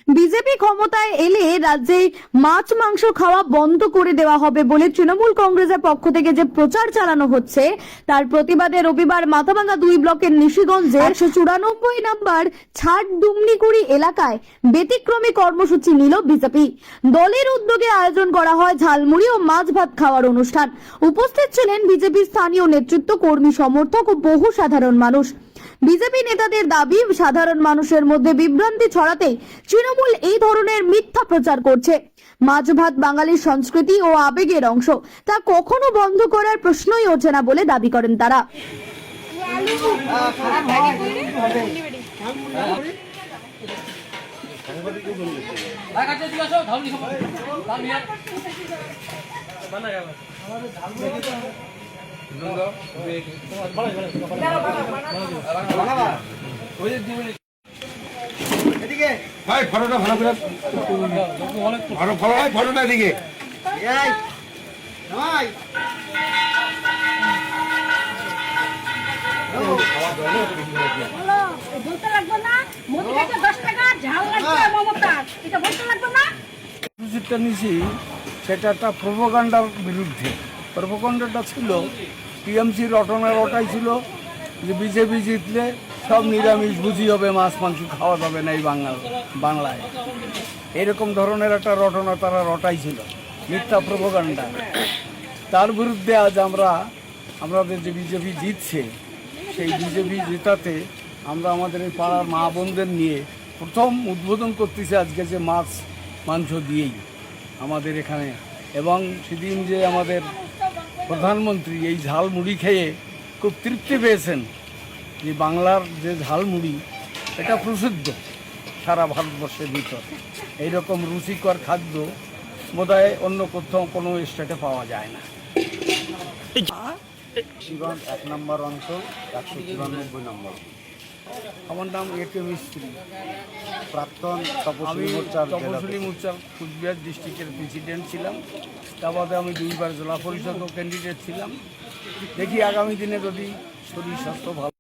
BJP ক্ষমতায় এলে রাজ্যে মাছ মাংস খাওয়া বন্ধ করে দেওয়া হবে বলে তৃণমূল কংগ্রেসের পক্ষ থেকে যে প্রচার চালানো হচ্ছে তার প্রতিবাদে রবিবার মাথাভাঙ্গা 2 ব্লকের নিশিগঞ্জে 194 নম্বর ছাড় ডুমনিকুড়ি এলাকায় ব্যতিক্রমী কর্মসূচি নিল বিজেপি। দলের উদ্যোগে আয়োজন করা হয় ঝালমুড়ি ও মাছ ভাত খাওয়ার অনুষ্ঠান। উপস্থিত ছিলেন বিজেপি স্থানীয় নেতৃত্ব, কর্মী, সমর্থক ও বহু সাধারণ মানুষ। বিজেপি নেতাদের দাবি, সাধারণ মানুষের মধ্যে বিভ্রান্তি ছড়াতে তৃণমূল এই ধরনের মিথ্যা প্রচার করছে। মাছ ভাত বাঙালির সংস্কৃতি ও আবেগের অংশ, তা কখনো বন্ধ করার প্রশ্নই ওঠে না বলে দাবি করেন তারা। ভাই ফটোটা ভালো করে ফটোটা এদিকে বলতে লাগবে না, মোদি কাছে 10 টাকা ঝাল লাগবে মমতার, এটা বলতে লাগবে না। যেটা নিয়েছি সেটা একটা প্রোপাগান্ডার বিরুদ্ধে। প্রোপাগান্ডাটা ছিল টিএমসির রটনায় ছিল যে বিজেপি জিতলে সব নিরামিষ ভুজি হবে, মাছ মাংস খাওয়া যাবে না এই বাংলায়। এরকম ধরনের একটা রটনা তারা রটাইছিল, মিথ্যা প্রোপাগান্ডা। তার বিরুদ্ধে আজ আমাদের যে বিজেপি জিতছে, সেই বিজেপি জেতাতে আমরা আমাদের এই পাড়ার মা বোনদের নিয়ে প্রথম উদ্বোধন করতেছি আজকে, যে মাছ মাংস দিয়েই আমাদের এখানে। এবং সেদিন যে আমাদের প্রধানমন্ত্রী এই ঝালমুড়ি খেয়ে খুব তৃপ্তি পেয়েছেন, যে বাংলার যে ঝালমুড়ি এটা প্রসিদ্ধ সারা ভারতবর্ষের ভিতর। এইরকম রুচিকর খাদ্য বোধহয় অন্য কোথাও কোনো স্টেটে পাওয়া যায় না। শিবগঞ্জ 1 নম্বর অঞ্চল 194 নম্বর। আমার নাম একে মিস্ত্রি। প্রাক্তন আমি তপশিলি মোর্চার তপশিলি মোর্চার কুচবিহার ডিস্ট্রিক্টের প্রেসিডেন্ট ছিলাম। তা বাদে আমি 2বার জেলা পরিষদও ক্যান্ডিডেট ছিলাম। দেখি আগামী দিনে যদি শরীর স্বাস্থ্য ভালো